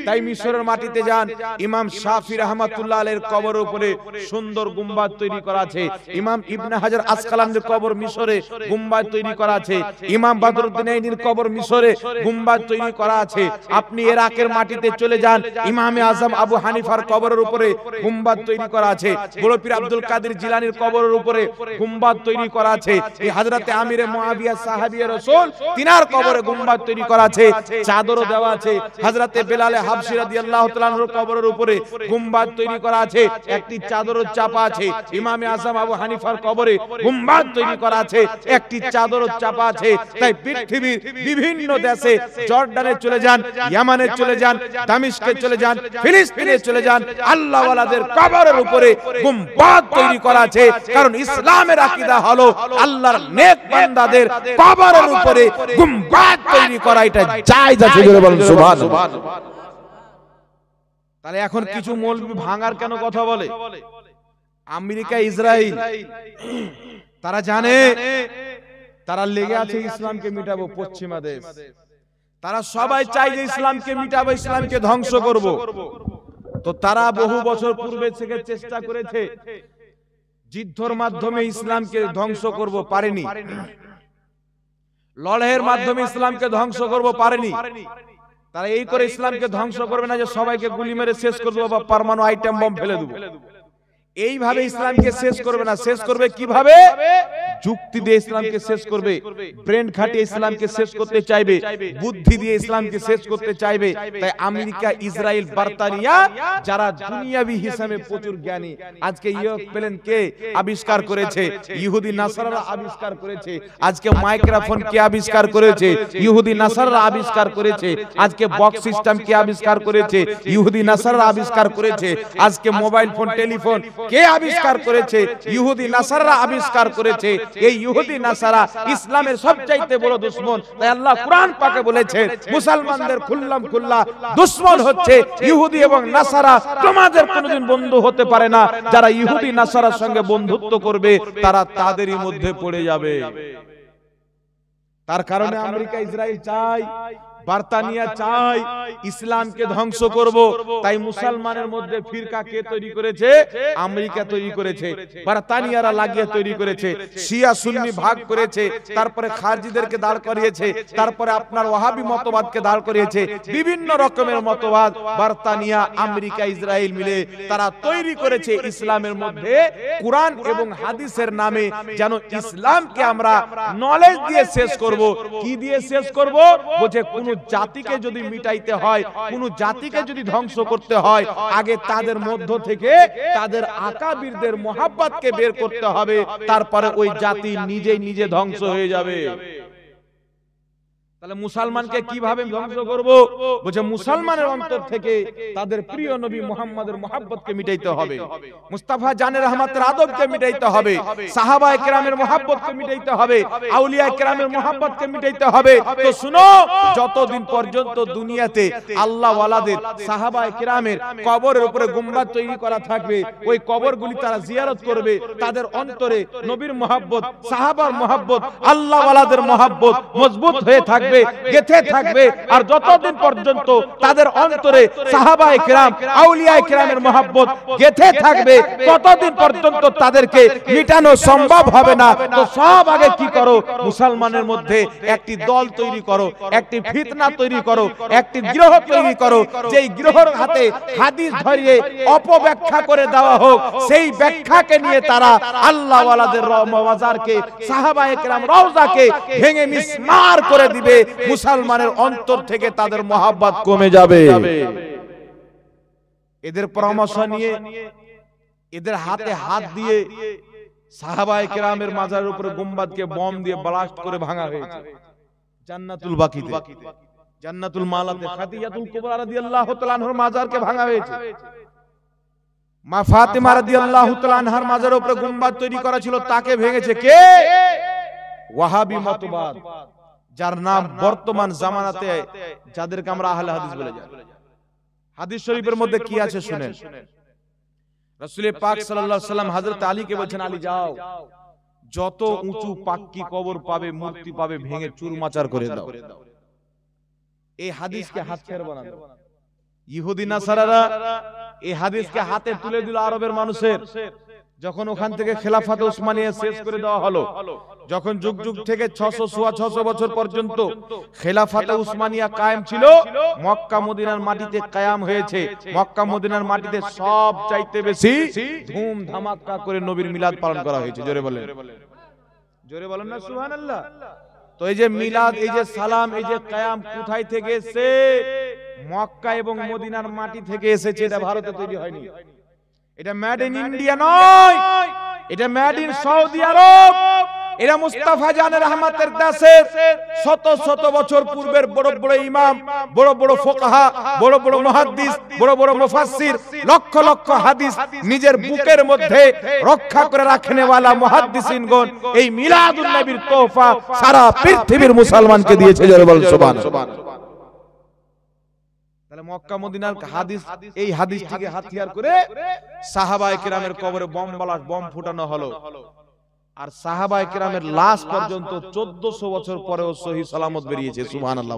তাই মিশরের মাটিতে যান, ইমাম শাফি রাহমাতুল্লাহ আলাইহির কবরের উপরে সুন্দর গুম্বাদ তৈরি করা আছে। ইমাম ইবনে হাজার আসকালানির কবর মিশরে, গুম্বাদ তৈরি করা আছে। ইমাম বদরুদ্দিন আইনির কবর মিশরে, গুম্বাদ তৈরি করা আছে। আপনি ইরাকের মাটিতে চলে যান, ইমামে আজম আবু হানিফার কবরের উপরে গুম্বাদ তৈরি করা আছে। বড় পীর আব্দুল কাদের জিলানীর কবরের উপরে গুম্বাদ তৈরি করা আছে। এই হযরতে আমিরে মুআবিয়া সাহাবীয়ে রাসূল তিনার কবরে গুম্বাদ তৈরি করা আছে, চাদরও দেওয়া আছে। হযরতে বেলাল হাবশী রাদিয়াল্লাহু তাআলা আনহুর কবরের উপরে গুম্বাদ তৈরি করা আছে, একটি চাদরও চাপা আছে। ইমামে আজম আবু হানিফার কবরে গুম্বাদ তৈরি করা আছে, একটি চাদরও চাপা আছে। তাই পৃথিবীর বিভিন্ন দেশে, জর্ডানে চলে যান, ইয়ামানে চলে যান, দামেস্কে চলে যান, ফিলিস্তিনে চলে যান, আল্লাহ ওয়ালাদের কবরের উপরে গুম্বাদ তৈরি করা আছে। কারণ ইসলামের আকীদা হলো আল্লাহর নেক বান্দাদের কবরের উপরে গুম্বাদ তৈরি করা এটা জায়েজ আছে। জোরে বলুন সুবহানাল্লাহ। তাহলে এখন কিছু মৌলবি ভাঙার কেন কথা বলে? আমেরিকা, ইসরায়েল তারা জানে, তারা লেগে আছে ইসলামকে মিটাবো। পশ্চিমা দেশ তারা সবাই চায় যে ইসলামকে মিটাবো, ইসলামকে ধ্বংস করব। তো তারা বহু বছর পূর্বে থেকে চেষ্টা করেছে, যুদ্ধের মাধ্যমে ইসলামকে ধ্বংস করব, পারেনি। লড়াইয়ের মাধ্যমে ইসলামকে ধ্বংস করব, পারেনি। তারা এই করে ইসলামকে ধ্বংস করবে না যে সবাইকে গুলি মেরে শেষ করে দেবো বা পরমাণু আইটেম বম ফেলে দেবো। এইভাবে ইসলামকে শেষ করবে না। শেষ করবে কিভাবে? যুক্তি দিয়ে ইসলামকে শেষ করবে, ব্রেন খাটিয়ে ইসলামকে শেষ করতে চাইবে, বুদ্ধি দিয়ে ইসলামকে শেষ করতে চাইবে। তাই আমেরিকা, ইসরায়েল, বার্তানিয়া যারা দুনিয়াবি হিসাবে প্রচুর জ্ঞানী, আজকে ইউরোপ্লেন কে আবিষ্কার করেছে? ইহুদি নাসারারা আবিষ্কার করেছে। আজকে মাইক্রোফোন কে আবিষ্কার করেছে? ইহুদি নাসারারা আবিষ্কার করেছে। আজকে বক্স সিস্টেম কে আবিষ্কার করেছে? ইহুদি নাসারারা আবিষ্কার করেছে। আজকে মোবাইল ফোন, টেলিফোন কে আবিষ্কার করেছে? ইহুদি নাসারারা আবিষ্কার করেছে। এই ইহুদি নাসারা ইসলামের সবচাইতে বড় দুশমন। তাই আল্লাহ কুরআন পাকে বলেছেন, মুসলমানদের খুল্লাম খুল্লা দুশমন হচ্ছে ইহুদি এবং নাসারা। তোমাদের কোনোদিন বন্ধু হতে পারে না। যারা ইহুদি নাসারার সঙ্গে বন্ধুত্ব করবে তারা তাদেরই মধ্যে পড়ে যাবে। তার কারণে আমেরিকা, ইসরায়েল চায়, বার্তানিয়া চাই ইসলামকে ধ্বংস করব। তাই মুসলমানের মধ্যে ফিরকা কে তৈরি করেছে? আমেরিকা তৈরি করেছে, বার্তানিয়ারা লাগিয়ে তৈরি করেছে। শিয়া সুন্নি ভাগ করেছে, তারপরে খারজিদেরকে দাঁড় করিয়েছে, তারপরে আপনার ওয়াহাবি মতবাদকে দাঁড় করিয়েছে। বিভিন্ন রকমের মতবাদ বার্তানিয়া, আমেরিকা, ইসরায়েল মিলে তারা তৈরি করেছে ইসলামের মধ্যে কুরআন এবং হাদিসের নামে যেন ইসলামকে আমরা নলেজ দিয়ে শেষ করব। কি দিয়ে শেষ করব? বলছে কোন জাতিকে যদি মিটাইতে হয়, কোন জাতিকে যদি ধ্বংস করতে হয়, আগে তাদের মধ্য থেকে তাদের আকাবিরদের মোহাব্বতকে বের করতে হবে, তারপরে ওই জাতি নিজেই নিজে ধ্বংস হয়ে যাবে। তাহলে মুসলমানকে কিভাবে ধ্বংস করব? বলছে মুসলমানের অন্তর থেকে তাদের প্রিয় নবী মুহাম্মদের মোহাব্বতকে মিটাইতে হবে, মুস্তাফা জানের রহমতের আদবকে মিটাইতে হবে, সাহাবায়ে কেরামের মোহাব্বতকে মিটাইতে হবে, আউলিয়া কেরামের মোহাব্বতকে মিটাইতে হবে। তো শুনো, যতদিন পর্যন্ত দুনিয়াতে আল্লাহ ওয়ালাদের, সাহাবায়ে কেরামের কবরের উপরে গুম্বাদ তৈরি করা থাকবে, ওই কবরগুলি তারা জিয়ারত করবে, তাদের অন্তরে নবীর মোহাব্বত, সাহাবার মোহাব্বত, আল্লাহ ওয়ালাদের মোহাব্বত মজবুত হয়ে থাকবে, গেথে থাকবে। আর যতদিন পর্যন্ত তাদের অন্তরে সাহাবায়ে কেরাম, আউলিয়ায়ে কেরামের মোহাব্বত গেথে থাকবে, ততদিন পর্যন্ত তাদেরকে মিটানো সম্ভব হবে না। তো সব আগে কি করো? মুসলমানের মধ্যে একটি দল তৈরি করো, একটি ফিতনা তৈরি করো, একটি গ্রহ তৈরি করো, যেই গ্রহের হাতে হাদিস ধরিয়ে অপব্যাখ্যা করে দেওয়া হোক, সেই ব্যাখ্যাকে নিয়ে তারা আল্লাহ ওয়ালাদের মাজারকে, সাহাবায়ে কেরাম রওজাকে ভেঙে মিসমার করে দিবে। মুসলমানের অন্তর থেকে তাদের মোহাব্বত কমে যাবে। এদের পরামর্শ নিয়ে, এদের হাতে হাত দিয়ে সাহাবায়ে কেরামের মাজারের উপরে গুম্বাদকে বম দিয়ে ব্লাস্ট করে ভাঙা হয়েছে। জান্নাতুল বাকিতে, জান্নাতুল মালাতে খাদিজাতুল কুবরা রাদিয়াল্লাহু তাআলা আনহার মাজারকে ভাঙা হয়েছে। মা ফাতেমা রাদিয়াল্লাহু তাআলা আনহার মাজারের উপরে গুম্বাদ তৈরি করা ছিল, তাকে ভেঙেছে কে? ওয়াহাবী মতবাদ, যার নাম বর্তমান জামানাতে যাদেরকে আমরা আহলে হাদিস বলে যাই। হাদিস শরীফের মধ্যে কি আছে শুনেন। রাসূল পাক সাল্লাল্লাহু আলাইহি ওয়াসাল্লাম হযরত আলীকে বলেছেন, আলী যাও, যত উঁচু পাক্কি কবর পাবে, মূর্তি পাবে, ভেঙে চুরমাচার করে দাও। এই হাদিসকে হাতিয়ার বানালো। ইহুদি নাসারারা এই হাদিসকে হাতে তুলে দিল আরবের মানুষের। যখন ওখান থেকে খেলাফাতে উসমানিয়া শেষ করে দেওয়া হলো, যখন যুগ যুগ থেকে 600 বছর পর্যন্ত খেলাফাতে উসমানিয়া কায়েম ছিল, মক্কা মদিনার মাটিতে কায়াম হয়েছে। মক্কা মদিনার মাটিতে সব চাইতে বেশি ধুম ধামাকা করে নবীর মিলাদ পালন করা হয়েছে। জোরে বলেন, জোরে বলেন না সুবহানাল্লাহ। তো এই যে মিলাদ, এই যে সালাম, এই যে কায়াম কোথায় থেকে এসেছে? মক্কা এবং মদিনার মাটি থেকে এসেছে। এটা ভারতে তৈরি হয়নি, এটা মেড ইন ইন্ডিয়া নয়, এটা মেড ইন সৌদি আরব। এরা মুস্তাফা জানের রহমতের দেশের শত শত বছর পূর্বের বড় বড় ইমাম, বড় বড় ফুকাহা, বড় বড় মুহাদ্দিস, বড় বড় মুফাসসির, লক্ষ লক্ষ হাদিস নিজের বুকের মধ্যে রক্ষা করে রাখনেওয়ালা মুহাদ্দিসিনগণ এই মিলাদুন নবীর তোহফা সারা পৃথিবীর মুসলমানকে দিয়েছে। জোরে বল সুবহানাল্লাহ। তাহলে মক্কা মদিনার হাদিস, এই হাদিসটিকে হাতিয়ার করে সাহাবায়ে কেরামের কবরে বম ফুটানো হলো। আর সাহাবায়ে কেরামের লাশ পর্যন্ত 1400 বছর পরেও সহি সালামত বেরিয়েছে। সুবহানাল্লাহ।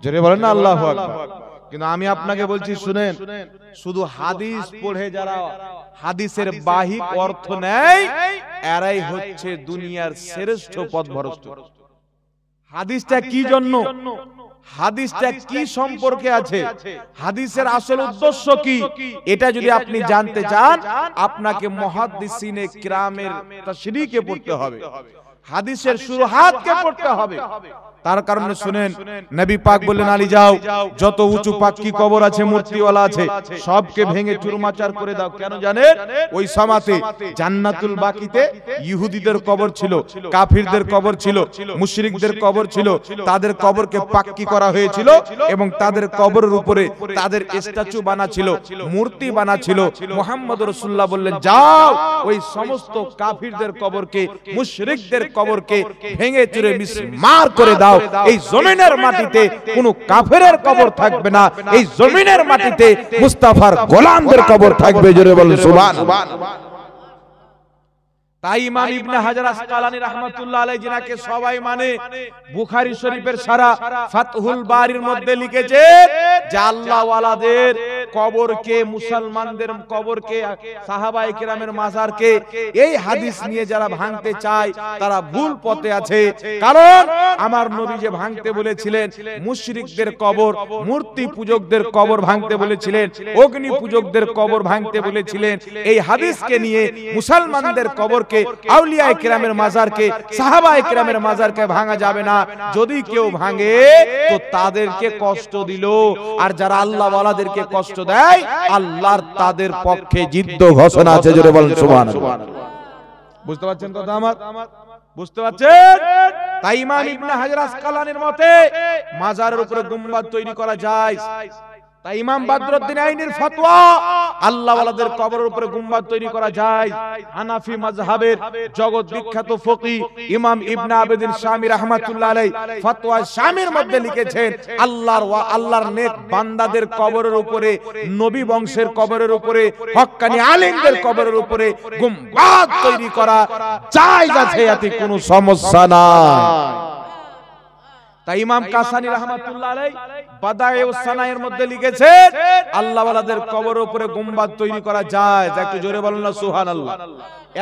জোরে বলেন না আল্লাহু আকবার। কিন্তু আমি আপনাকে বলছি শুনেন, শুধু হাদিস পড়ে যারা হাদিসের বাহিক অর্থ নেয়, এরাই হচ্ছে দুনিয়ার শ্রেষ্ঠ পথভ্রষ্ট। হাদিসটা কি জন্য, হাদিসটা কি সম্পর্কে আছে, হাদিসের আসল উদ্দেশ্য কি, এটা যদি আপনি জানতে চান, আপনাকে মুহাদ্দিসিনে কিরামের তাশরীকে পড়তে হবে, হাদিসের শুরুহাতকে পড়তে হবে। তার কারণে শুনেন, নবী পাক বললেন, আলী যাও, যত উঁচু পাক্কি কবর আছে, মূর্তিওয়ালা আছে, সবকে ভেঙে চুরমাচার করে দাও। কেন জানেন? ওই সমাতে জান্নাতুল বাকিতে ইহুদিদের কবর ছিল, কাফিরদের কবর ছিল, মুশরিকদের কবর ছিল। তাদের কবরকে পাক্কি করা হয়েছিল এবং তাদের কবরের উপরে তাদের স্ট্যাচু বানা ছিল, মূর্তি বানা ছিল। মুহাম্মদ রাসূলুল্লাহ বললেন, যাও ওই সমস্ত কাফিরদের কবরকে, মুশরিকদের কবরকে ভেঙে চুরে মিসমার করে দাও। এই জমিনের মাটিতে কোনো কাফেরের কবর থাকবে না, এই জমিনের মাটিতে মুস্তাফার গোলামদের কবর থাকবে। জোরে বলেন সুবহানাল্লাহ। তাই ইমাম ইবনে হাজার আসকালানী রাহমাতুল্লাহ আলাইহি, যিনাকে সবাই মানে, বুখারী শরীফের সারা ফাতহুল বারির মধ্যে লিখেছে যে আল্লাহ ওয়ালাদের কবরকে, মুসলমানদের কবরকে, সাহাবায়ে কেরামের মাজারকে এই হাদিস নিয়ে যারা ভাঙতে চায় তারা ভুল পথে আছে। কারণ আমার নবী যে ভাঙতে বলেছিলেন মুশরিকদের কবর, মূর্তি পূজকদের কবর ভাঙতে বলেছিলেন, অগ্নি পূজকদের কবর ভাঙতে বলেছিলেন। এই হাদিসকে নিয়ে মুসলমানদের কবর, আউলিয়ায়ে কেরামের মাজারকে, সাহাবায়ে কেরামের মাজারকে ভাঙা যাবে না। যদি কেউ ভাঙে তো তাদেরকে কষ্ট দিল, আর যারা আল্লাহ ওয়ালাদেরকে কষ্ট দেয়, আল্লাহর তাদের পক্ষে জিদ্দ ঘোষণা আছে। জোরে বলেন সুবহানাল্লাহ। বুঝতে পারছেন কথা আমার? বুঝতে পারছেন? তাই ইমাম ইবনে হাজার আসকালানীর মতে মাজারের উপরে গুম্বাদ তৈরি করা যায়। তাই ইমাম বদরুদ্দিন আইনির ফতোয়া, আল্লাহ ওয়ালাদের কবরের উপরে গুম্বাদ তৈরি করা যায়। হানাফি মাযহাবের জগৎ বিখ্যাত ফকি ইমাম ইবনে আবেদিন শামী রাহমাতুল্লাহ আলাইহি ফতোয়া শামীর মধ্যে লিখেছেন, আল্লাহর নেক বান্দাদের কবরের উপরে, নবী বংশের কবরের উপরে, হক্কানি আলেমদের কবরের উপরে গুম্বাদ তৈরি করা জায়েজ আছে, এতে কোনো সমস্যা নাই। তাই ইমাম কাসানী রাহমাতুল্লাহ আলাইহি বাদায়ে সানায়ের মধ্যে লিখেছেন, আল্লাহ ওয়ালাদের কবরের উপরে গুম্বাদ তৈরি করা যায়। একটু জোরে বলেন না সুবহানাল্লাহ।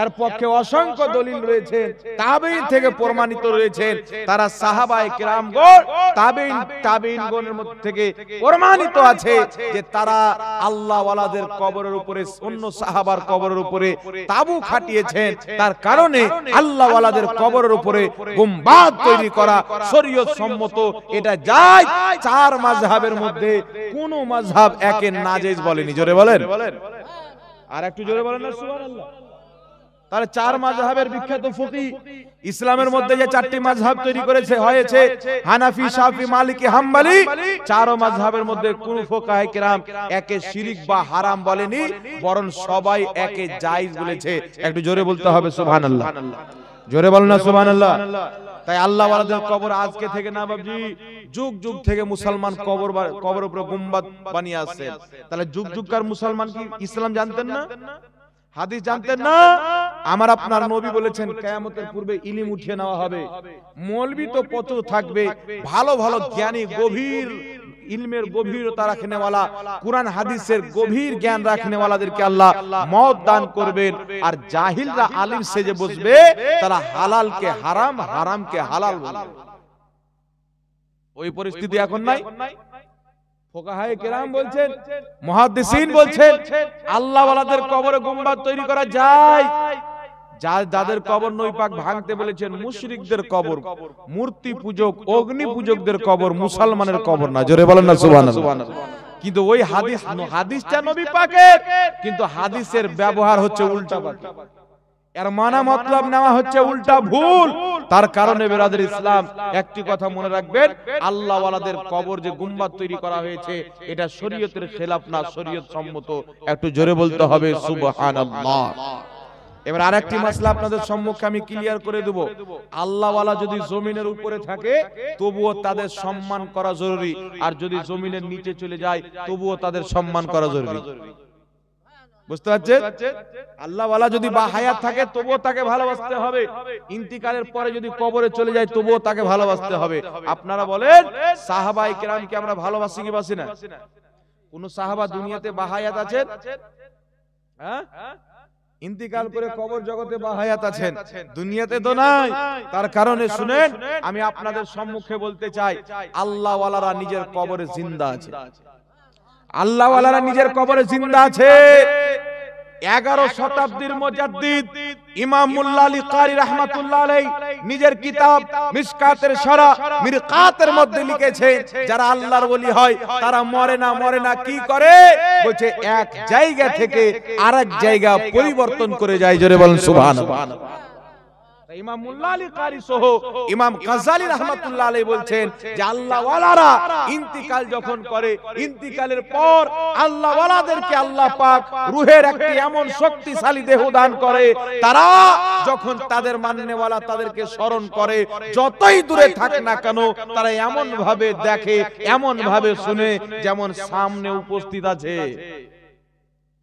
এর পক্ষে অসংখ্য দলিল রয়েছে, তাবেঈন থেকে প্রমাণিত রয়েছে, তারা সাহাবায়ে কিরামগণ, তাবেঈনগণের মধ্যে থেকে প্রমাণিত আছে যে তারা আল্লাহ ওয়ালাদের কবরের উপরে, অন্য সাহাবার কবরের উপরে তাবু খাটিয়েছেন। তার কারণে আল্লাহ ওয়ালাদের কবরের উপরে গুম্বাদ তৈরি করা শরীয়ত সম্মত, এটা যায়। চার মাযহাবের মধ্যে কোন মাযহাব একে নাজেজ বলেনি। জোরে বলেন, আর একটু জোরে বলেন না সুবহানাল্লাহ। তার চার মাযহাবের বিখ্যাত ফকি, ইসলামের মধ্যে যে চারটি মাযহাব তৈরি করেছে হয়েছে হানাফি, শাফি, মালিকি, হাম্বলি, চার মাযহাবের মধ্যে কোন ফুকাহে কিরাম একে শিরক বা হারাম বলেনি, বরং সবাই একে জায়েজ বলেছে। একটু জোরে বলতে হবে সুবহানাল্লাহ। জোরে বলেন না সুবহানাল্লাহ। তাই আল্লাহ ওয়ালাদের কবর আজকে থেকে না বাবজি, যুগ যুগ থেকে মুসলমান কবর উপরে গুম্বাদ বানিয়ে আসছেন। তাহলে যুগ যুগকার মুসলমান কি ইসলাম জানতেন না? হাদিস জানতেন না? আমার আপনার নবী বলেছেন কিয়ামতের পূর্বে ইলম উঠিয়ে নেওয়া হবে। মৌলবি তো প্রচুর থাকবে, ভালো ভালো জ্ঞানী, গভীর ইলমের গভীরতা রাখনেওয়ালা, কুরআন হাদিসের গভীর জ্ঞান রাখনেওয়ালাদেরকে আল্লাহ মওত দান করবেন। আর জাহিলরা আলিম সেজে বসবে, তারা হালালকে হারাম, হারামকে হালাল বলবে। ওই পরিস্থিতি এখন নাই। ফুকাহায়ে কেরাম বলছেন, মুহাদ্দিসিন বলছেন, আল্লাহ ওয়ালাদের কবরে গুম্বাদ তৈরি করা যায়। যাদের কবর নই পাক ভাঙতে বলেছেন মুশরিকদের কবর, মূর্তি পূজক, অগ্নি পূজকদের কবর, মুসলমানের কবর না। জোরে বলেন না সুবহানাল্লাহ। কিন্তু ওই হাদিসটা নবী পাকের, কিন্তু হাদিসের ব্যবহার হচ্ছে উল্টা পাল্টা, এর মানা মতলব নেওয়া হচ্ছে উল্টা, ভুল। তার কারণে বেরাদের ইসলাম একটি কথা মনে রাখবেন, আল্লাহ ওয়ালাদের কবর যে গুম্বাদ তৈরি করা হয়েছে এটা শরীয়তের খেলাফ না, শরীয়ত সম্মত। একটু জোরে বলতে হবে সুবহানাল্লাহ। এবার আরেকটি মাসলা আপনাদের সম্মুখে আমি ক্লিয়ার করে দেব। আল্লাহ ওয়ালা যদি জমিনের উপরে থাকে তবুও তাদের সম্মান করা জরুরি, আর যদি জমিনের নিচে চলে যায় তবুও তাদের সম্মান করা জরুরি। বুঝতে পারছেন? আল্লাহ ওয়ালা যদি বা হায়াত থাকে তবুও তাকে ভালোবাসতে হবে, ইন্তিকালের পরে যদি কবরে চলে যায় তবুও তাকে ভালোবাসতে হবে। আপনারা বলেন সাহাবায়ে কেরামকে আমরা ভালোবাসি কি বাসি না? কোন সাহাবা দুনিয়াতে বা হায়াত আছেন? হ্যাঁ, ইন্তিকাল করে কবর জগতে বা হায়াত আছেন, দুনিয়াতে তো নাই। তার কারণে শুনেন, আমি আপনাদের সম্মুখে বলতে চাই, আল্লাহ ওয়ালারা নিজের কবরে জিন্দা আছে। আল্লাহ ওয়ালারা নিজের কবরে জিন্দা আছে। 11 শতাব্দীর মুজাদ্দিদ ইমাম মুল্লা আলী কারি রাহমাতুল্লাহ আলাইহি নিজের কিতাব মিশকাতের শরা মিরকাতের মধ্যে লিখেছে, যারা আল্লাহর ওলি হয় তারা মরে না, কি করে? বলছে এক জায়গা থেকে আরেক জায়গা পরিবর্তন করে যায়। জোরে বলেন সুবহানাল্লাহ। ইমাম মুল্লা আলী কারি সহ ইমাম গাজ্জালী রাহমাতুল্লাহ আলাইহি বলছেন যে আল্লাহ ওয়ালারা ইন্তিকাল যখন করে, ইন্তিকালের পর আল্লাহ ওয়ালাদেরকে আল্লাহ পাক রূহের একটি এমন শক্তিশালী দেহ দান করে, তারা যখন তাদের মাননেওয়ালা তাদেরকে স্মরণ করে, যতই দূরে থাক না কেন তারা এমন ভাবে দেখে, এমন ভাবে শুনে যেমন সামনে উপস্থিত আছে।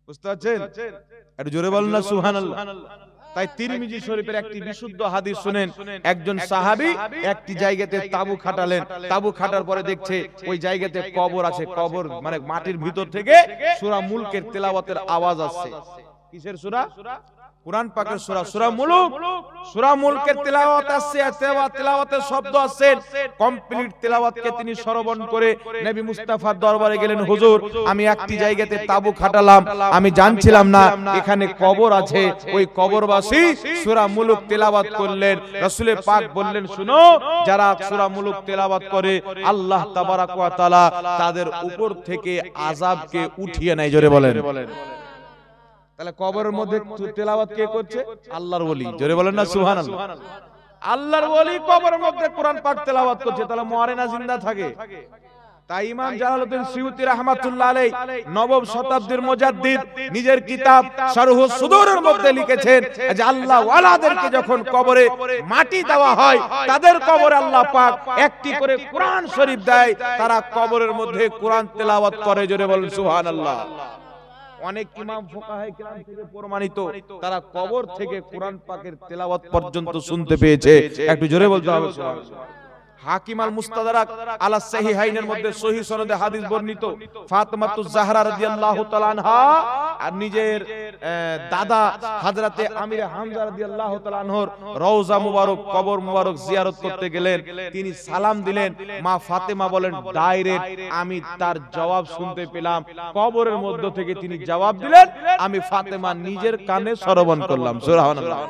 বুঝতে পারছেন? একটু জোরে বলুন না সুবহানাল্লাহ। তাই তিরমিজি শরীফের একটি বিশুদ্ধ হাদিস শুনেন, একজন সাহাবী একটি জায়গাতে তাবু খাটালেন, তাবু খাটার পরে দেখছে ওই জায়গাতে কবর আছে, কবর মানে মাটির ভিতর থেকে সূরা মুলকের তেলাওয়াতের আওয়াজ আসছে। কিসের সূরা? কুরআন পাকের সূরা, সূরা মুলক। সূরা মুলকের তেলাওয়াত আসছে, তেলাওয়াতের শব্দ আসছে। কমপ্লিট তেলাওয়াতকে তিনি শ্রবণ করে নবী মুস্তাফার দরবারে গেলেন, হুজুর আমি একটি জায়গাতে তাবু খাটালাম, আমি জানছিলাম না এখানে কবর আছে। ওই কবরবাসী সূরা মুলক তেলাওয়াত করলেন। রাসূল পাক বললেন, শুনো, যারা সূরা মুলক তেলাওয়াত করে আল্লাহ তাবারাক ওয়া তাআলা তাদের উপর থেকে আযাবকে উঠিয়ে নেয়। জোরে বলেন। তাহলে কবরের মধ্যে তেলাওয়াত কে করছে? আল্লাহর ওলি। জোরে বলেন না সুবহানাল্লাহ। আল্লাহর ওলি কবরের মধ্যে কোরআন পাক তেলাওয়াত করছে, তাহলে মরে না জিন্দা থাকে? তাই ইমাম জালালউদ্দিন সিয়ুতি রাহমাতুল্লাহ আলাইহি নবম শতাব্দীর মুজাদ্দিদ নিজের কিতাব শারহুস সুদূরের মধ্যে লিখেছেন যে আল্লাহ ওয়ালাদেরকে যখন কবরে মাটি দেওয়া হয়, তাদের কবরে আল্লাহ পাক একটি করে কোরআন শরীফ দেয়, তারা কবরের মধ্যে কোরআন তেলাওয়াত করে। জোরে বলেন সুবহানাল্লাহ। অনেক ইমাম ফুকাহায়ে কেরাম থেকে প্রমাণিত, তারা কবর থেকে কোরআন পাকের তেলাওয়াত পর্যন্ত শুনতে পেয়েছে। একটু জোরে বলতে হবে সুবহানাল্লাহ। হাকিম আল মুস্তাদরাক আলা সাহিহাইনের মধ্যে সহিহ সনদে হাদিস বর্ণিত, ফাতেমাতুজ জাহরা রাদিয়াল্লাহু তাআলা আনহা আর নিজের দাদা হযরতে আমির হামজা রাদিয়াল্লাহু তাআলা আনহুর রওজা মুবারক, কবর মুবারক জিয়ারত করতে গেলেন। তিনি সালাম দিলেন, মা ফাতেমা বলেন ডাইরেক্ট আমি তার জবাব শুনতে পেলাম, কবরের মধ্য থেকে তিনি জবাব দিলেন, আমি ফাতেমা নিজের কানে শ্রবণ করলাম। সুবহানাল্লাহ।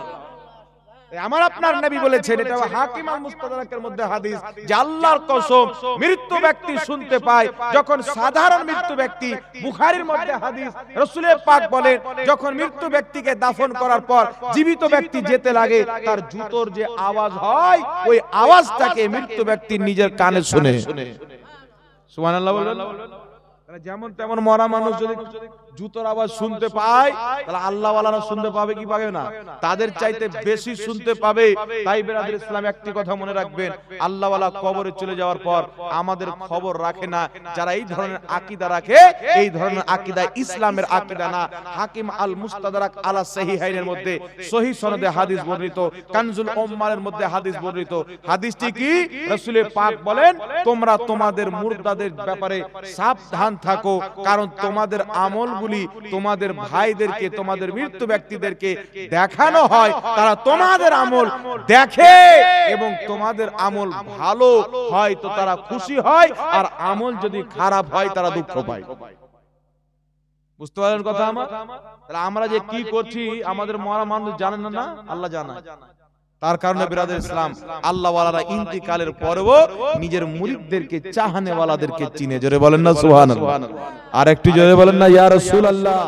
আমার আপনার নবী বলেছেন, এটা হাকিম আল মুস্তাদরাকের মধ্যে হাদিস, যে আল্লাহর কসম মৃত্যু ব্যক্তি শুনতে পায় যখন সাধারণ মৃত্যু ব্যক্তি। বুখারীর মধ্যে হাদিস, রাসূল পাক বলেন যখন মৃত্যু ব্যক্তিকে দাফন করার পর জীবিত ব্যক্তি যেতে লাগে, তার জুতোর যে আওয়াজ হয় ওই আওয়াজটাকে মৃত্যু ব্যক্তি নিজের কানে শুনে। সুবহানাল্লাহ বলেন। যেমন তেমন মরা মানুষ যদি জুতোর আওয়াজ শুনতে পায়, তাহলে আল্লাহ ওয়ালারা শুনতে পাবে কি পাবে না? তাদের চাইতে বেশি শুনতে পাবে। তাই বিরাদর ইসলাম একটি কথা মনে রাখবেন, আল্লাহ ওয়ালা কবরে চলে যাওয়ার পর আমাদের খবর রাখে না। যারা এই ধরনের আকীদা রাখে, এই ধরনের আকীদা ইসলামের আকীদা না। হাকিম আল মুস্তাদরাক আলা সহিহাইনের মধ্যে সহিহ সনদে হাদিস বর্ণিত, কানজুল উম্মালের মধ্যে হাদিস বর্ণিত। হাদিসটি কি? রাসূল পাক বলেন, তোমরা তোমাদের মুর্দাদের ব্যাপারে সাবধান থাকো, কারণ তোমাদের আমলগুলি তোমাদের ভাইদেরকে, তোমাদের মৃত্যু ব্যক্তিদেরকে দেখানো হয়, তারা তোমাদের আমল দেখে এবং তোমাদের আমল ভালো হয় তো তারা খুশি হয়, আর আমল যদি খারাপ হয় তারা দুঃখ পায়। বুঝতে পারলেন কথা আমার? তাহলে আমরা যে কি করছি আমাদের মরা মানুষ জানেন না, আল্লাহ জানে। তার কারণে বিরাদর ইসলাম, আল্লাহ ওয়ালারা ইন্তিকালের পরেও নিজের মুরিদদেরকে, চাহনেওয়ালাদেরকে চিনে। জোরে বলেন না সুবহানাল্লাহ। আর একটু জোরে বলেন না ইয়া রাসূলুল্লাহ।